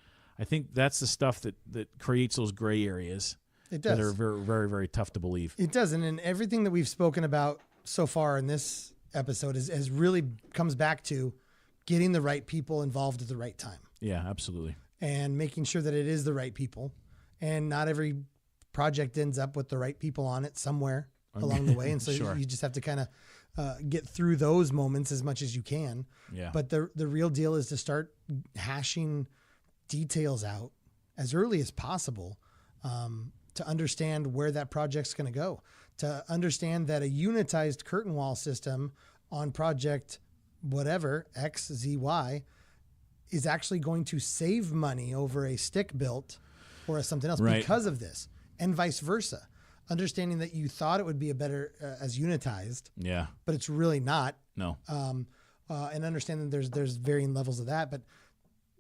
think that's the stuff that creates those gray areas. It does. That are very, very, very tough to believe. It does. And in everything that we've spoken about so far in this episode has really comes back to getting the right people involved at the right time. Yeah, absolutely. And making sure that it is the right people. And not every project ends up with the right people on it somewhere along the way. And so you just have to kind of get through those moments as much as you can. Yeah. But the real deal is to start hashing details out as early as possible to understand where that project's going to go, to understand that a unitized curtain wall system on project whatever, X, Z, Y, is actually going to save money over a stick built or something else because of this, and vice versa. Understanding that you thought it would be a better as unitized, but it's really not. No. And understanding there's varying levels of that, but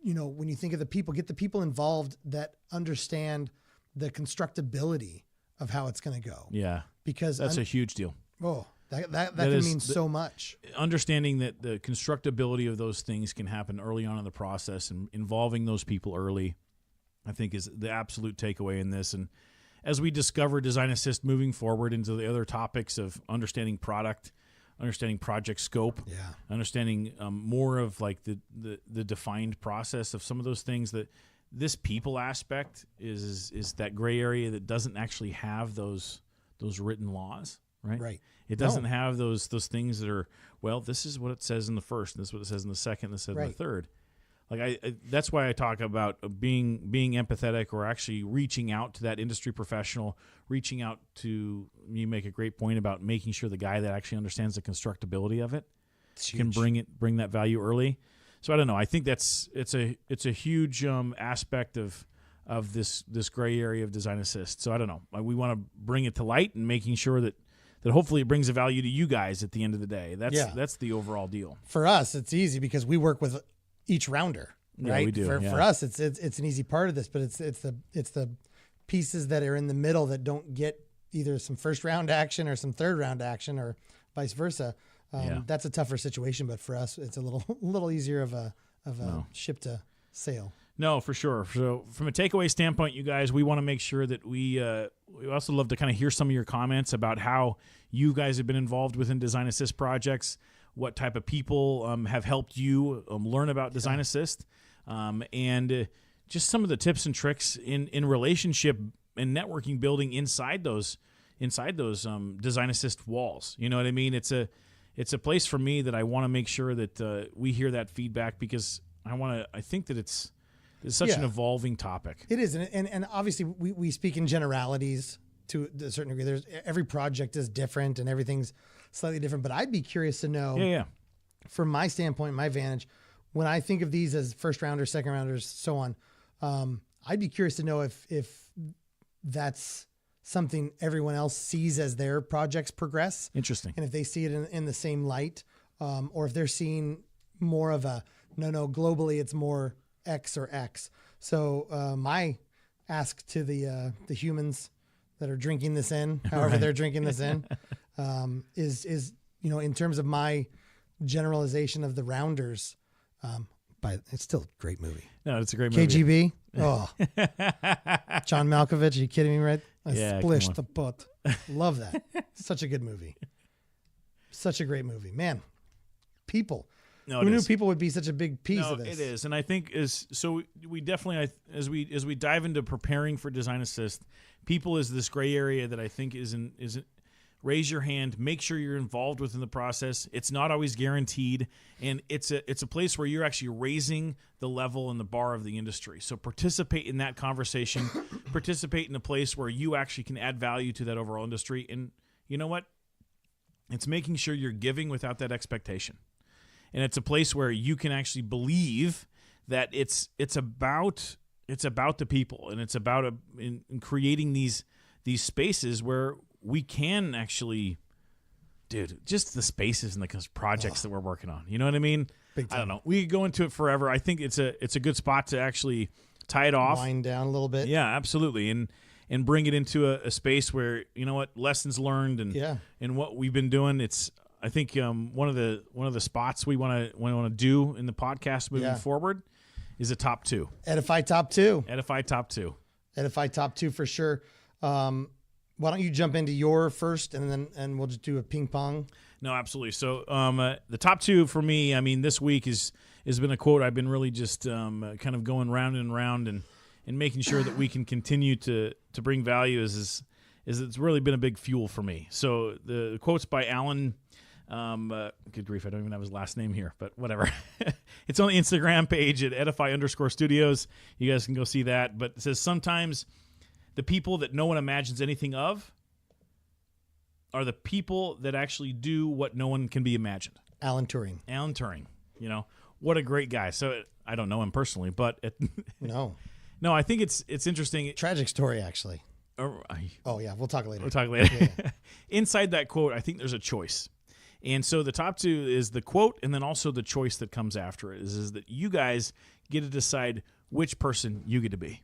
when you think of the people, get the people involved that understand the constructability of how it's going to go. Yeah. Because that's a huge deal. Oh, That can mean so much. Understanding that the constructability of those things can happen early on in the process, and involving those people early, I think, is the absolute takeaway in this. And as we discover Design Assist moving forward into the other topics of understanding product, understanding project scope, understanding more of like the defined process of some of those things, that this people aspect is that gray area that doesn't actually have those written laws, right? Right. It doesn't have those things that are, well, this is what it says in the first, and this is what it says in the second, and this says in the third. Like I that's why I talk about being empathetic, or actually reaching out to that industry professional, reaching out to, you make a great point about making sure the guy that actually understands the constructability of it can bring that value early. So I don't know. I think it's a huge aspect of this gray area of Design Assist. So I don't know. We want to bring it to light, and making sure that hopefully it brings a value to you guys at the end of the day. That's the overall deal. For us, it's easy because we work with each rounder, right? Yeah, we do. For us, it's an easy part of this, but it's the pieces that are in the middle that don't get either some first round action or some third round action, or vice versa. That's a tougher situation, but for us, it's a little easier of a ship to sail. No, for sure. So from a takeaway standpoint, you guys, we want to make sure that we also love to kind of hear some of your comments about how you guys have been involved within Design Assist projects, what type of people have helped you learn about Design Assist, and just some of the tips and tricks in relationship and networking building inside those Design Assist walls. You know what I mean? It's a place for me that I want to make sure that we hear that feedback, because I think that it's such an evolving topic. It is, and obviously we speak in generalities to a certain degree. Every project is different and everything's slightly different, but I'd be curious to know, from my standpoint, my vantage, when I think of these as first rounders, second rounders, so on, I'd be curious to know if that's something everyone else sees as their projects progress. Interesting. And if they see it in the same light, or if they're seeing more of a, no, globally it's more X or X. So my ask to the humans that are drinking this in, however they're drinking this in, is in terms of my generalization of the rounders. But it's still a great movie. No, it's a great movie. KGB. Oh, John Malkovich. Are you kidding me? Right? Splish the pot. Love that. Such a good movie. Such a great movie, man. People. No, who knew people would be such a big piece of this? It is, and I think we definitely, as we dive into preparing for Design Assist, people is this gray area that I think isn't. Raise your hand. Make sure you're involved within the process. It's not always guaranteed, and it's a place where you're actually raising the level and the bar of the industry. So participate in that conversation. Participate in a place where you actually can add value to that overall industry. And you know what? It's making sure you're giving without that expectation. And it's a place where you can actually believe that it's about the people, and it's about in creating these spaces where we can actually, just the spaces and the projects that we're working on. You know what I mean? Big time. I don't know. We could go into it forever. I think it's a good spot to actually tie it off. Wind down a little bit. Yeah, absolutely. And bring it into a space where, you know what, lessons learned and what we've been doing. It's, I think, one of the spots we want to do in the podcast moving forward is a top two. Edify top two. Edify top two. Edify top two for sure. Why don't you jump into your first, and we'll just do a ping pong. No, absolutely. So the top two for me, I mean, this week has been a quote I've been really just kind of going round and round and making sure that we can continue to bring value is it's really been a big fuel for me. So the quote's by Alan. Good grief, I don't even have his last name here, but whatever. It's on the Instagram page at edify_studios. You guys can go see that. But it says, sometimes the people that no one imagines anything of are the people that actually do what no one can be imagined. Alan Turing. What a great guy. So I don't know him personally, but no, I think it's interesting. Tragic story, actually. Oh yeah, we'll talk later. Yeah. Inside that quote, I think there's a choice. And so the top two is the quote, and then also the choice that comes after it is that you guys get to decide which person you get to be.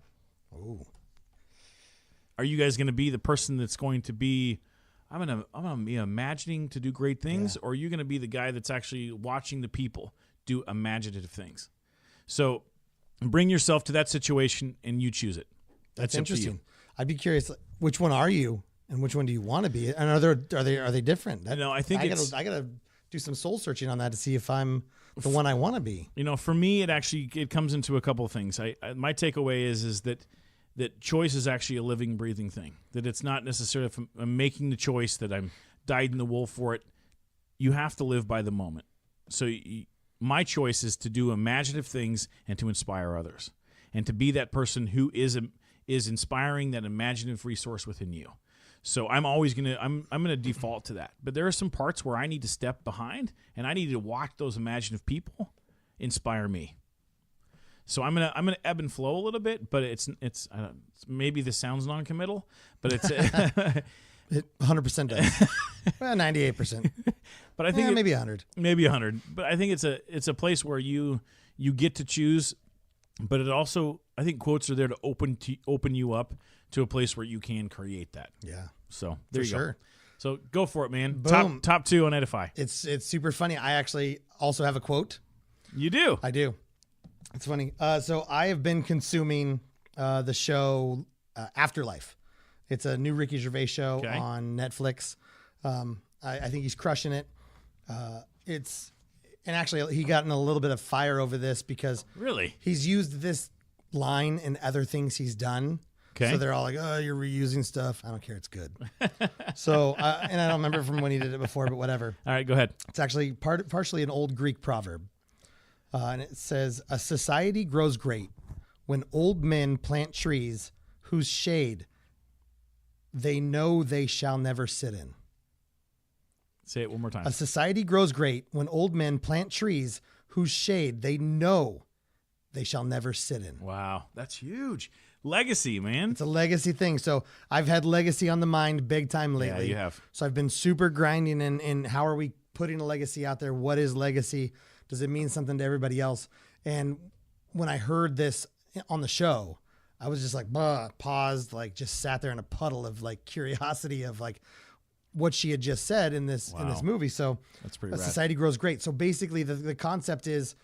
Ooh. Are you guys going to be the person that's going to be I'm gonna be imagining to do great things, or are you gonna be the guy that's actually watching the people do imaginative things? So bring yourself to that situation and you choose it. That's interesting. I'd be curious, which one are you and which one do you want to be? And are they different? I think I gotta do some soul searching on that to see if I'm the one I want to be. For me, it comes into a couple of things. My takeaway is that choice is actually a living, breathing thing. That it's not necessarily if I'm making the choice that I'm dyed in the wool for it. You have to live by the moment. So my choice is to do imaginative things and to inspire others, and to be that person who is inspiring that imaginative resource within you. So I'm always gonna default to that. But there are some parts where I need to step behind, and I need to watch those imaginative people inspire me. So I'm gonna ebb and flow a little bit, but it's maybe this sounds non-committal, but it's it 100% does. Well, 98%. But I think maybe 100. Maybe 100. But I think it's a place where you get to choose, but it also, I think quotes are there to open you up to a place where you can create that. Yeah. So there you go. So go for it, man. Boom. Top 2 on Edify. It's super funny. I actually also have a quote. You do? I do. It's funny. So I have been consuming the show Afterlife. It's a new Ricky Gervais show on Netflix. I think he's crushing it. And actually he got in a little bit of fire over this because really he's used this line in other things he's done. Okay. So they're all like, "Oh, you're reusing stuff." I don't care. It's good. So, and I don't remember from when he did it before, but whatever. All right, go ahead. It's actually partially an old Greek proverb. And it says, "A society grows great when old men plant trees whose shade they know they shall never sit in." Say it one more time. A society grows great when old men plant trees whose shade they know they shall never sit in. Wow, that's huge. Legacy, man. It's a legacy thing. So I've had legacy on the mind big time lately. Yeah, you have. So I've been super grinding in how are we putting a legacy out there? What is legacy? Does it mean something to everybody else? And when I heard this on the show, I was just like, paused, like just sat there in a puddle of like curiosity of like what she had just said in this movie. So that's pretty rad. Society grows great. So basically the concept is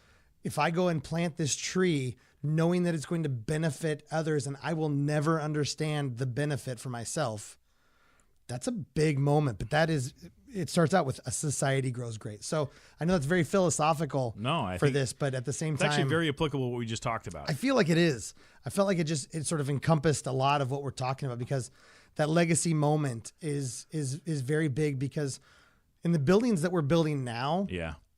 if I go and plant this tree knowing that it's going to benefit others and I will never understand the benefit for myself, that's a big moment. But it starts out with a society grows great. So I know that's very philosophical for this, but at the same time, it's actually very applicable what we just talked about. I feel like it is. I felt like it sort of encompassed a lot of what we're talking about because that legacy moment is very big because in the buildings that we're building now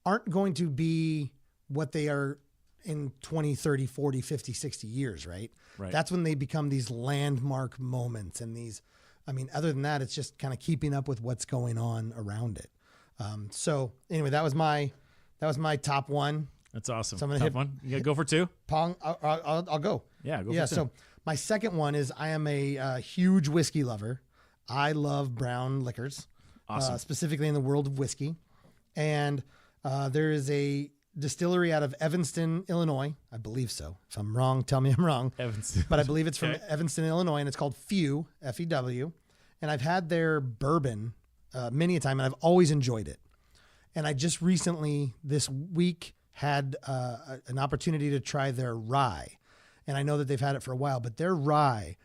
aren't going to be what they are in 20, 30, 40, 50, 60 years, right? That's when they become these landmark moments and these, other than that, it's just kind of keeping up with what's going on around it. So anyway, that was my top one. That's awesome. So I'm gonna hit one. You gotta go for 2. Pong. I'll go. Yeah, go for 2. So my second one is I am a huge whiskey lover. I love brown liquors, specifically in the world of whiskey. And there is a distillery out of Evanston, Illinois. I believe so. If I'm wrong, tell me I'm wrong. Evanston. But I believe it's from Evanston, Illinois, and it's called Few, F-E-W. And I've had their bourbon many a time, and I've always enjoyed it. And I just recently, this week, had an opportunity to try their rye. And I know that they've had it for a while, but their rye,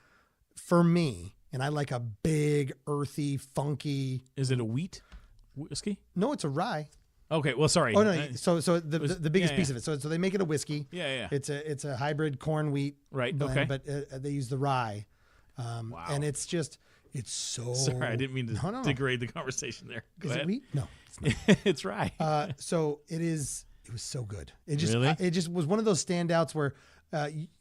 for me, and I like a big, earthy, funky... Is it a wheat whiskey? No, it's a rye. Okay, well, sorry. Oh no, so the biggest piece of it. So they make it a whiskey. Yeah. It's a hybrid corn wheat blend, but they use the rye. Wow. And it's so. Sorry, I didn't mean to degrade the conversation there. Go ahead. It wheat? No, it's not. It's rye. So it is. It was so good. It just was one of those standouts where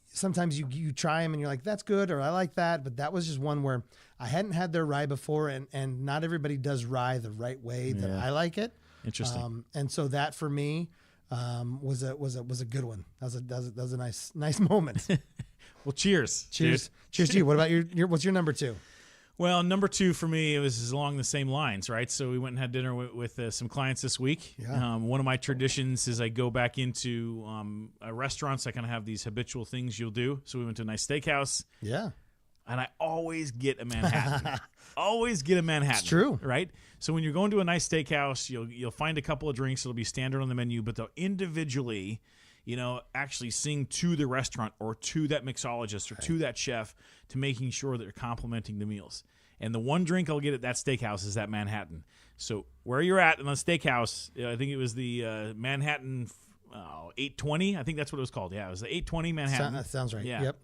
sometimes you try them and you're like, that's good, or I like that, but that was just one where I hadn't had their rye before, and not everybody does rye the right way that I like it. Interesting. And so that for me was a good one. That was a nice moment. Well, cheers. Cheers to you. What about your what's your number 2? Well, number 2 for me, it was along the same lines, right? So we went and had dinner with some clients this week. Yeah. One of my traditions is I go back into restaurants. I kind of have these habitual things you'll do. So we went to a nice steakhouse. Yeah. And I always get a Manhattan. Always get a Manhattan. It's true. Right? So when you're going to a nice steakhouse, you'll find a couple of drinks that'll be standard on the menu, but they'll individually, actually sing to the restaurant or to that mixologist or to that chef to making sure that they're complimenting the meals. And the one drink I'll get at that steakhouse is that Manhattan. So where you're at in the steakhouse, I think it was the Manhattan 820. I think that's what it was called. Yeah, it was the 820 Manhattan. That sounds right. Yeah. Yep.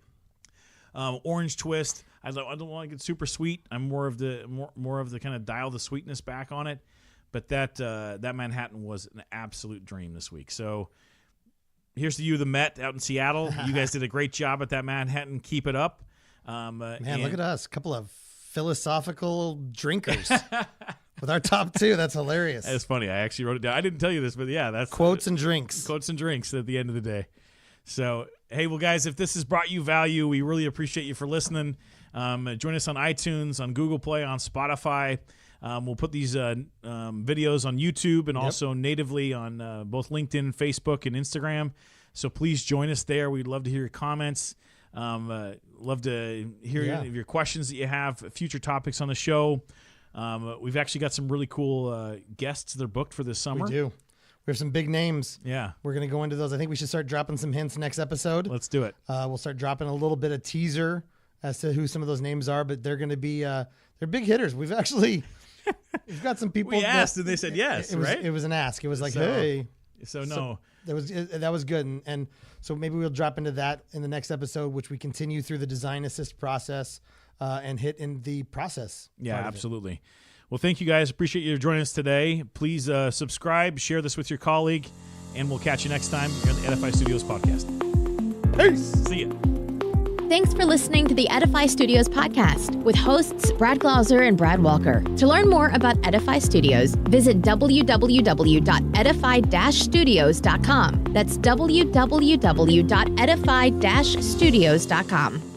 Orange twist. I don't want to get super sweet. I'm more of the kind of dial the sweetness back on it. But that Manhattan was an absolute dream this week. So here's to you, the Met out in Seattle. You guys did a great job at that Manhattan. Keep it up. Man, look at us. A couple of philosophical drinkers with our top two. That's hilarious. That's funny. I actually wrote it down. I didn't tell you this, but yeah, that's quotes and drinks. Quotes and drinks at the end of the day. So, hey, well, guys, if this has brought you value, we really appreciate you for listening. Join us on iTunes, on Google Play, on Spotify. We'll put these videos on YouTube and also natively on both LinkedIn, Facebook, and Instagram. So please join us there. We'd love to hear your comments. Love to hear your questions that you have, future topics on the show. We've actually got some really cool guests that are booked for this summer. We do. We have some big names. Yeah. We're going to go into those. I think we should start dropping some hints next episode. Let's do it. We'll start dropping a little bit of teaser as to who some of those names are, but they're going to be they're big hitters. We've got some people. We asked and they said yes, right? It was an ask. It was like, hey. So no. That was good. And so maybe we'll drop into that in the next episode, which we continue through the design assist process and hit in the process. Yeah, absolutely. Well, thank you guys. Appreciate you joining us today. Please subscribe, share this with your colleague, and we'll catch you next time here on the Edify Studios podcast. Peace. See ya. Thanks for listening to the Edify Studios podcast with hosts Brad Glauser and Brad Walker. To learn more about Edify Studios, visit www.edify-studios.com. That's www.edify-studios.com.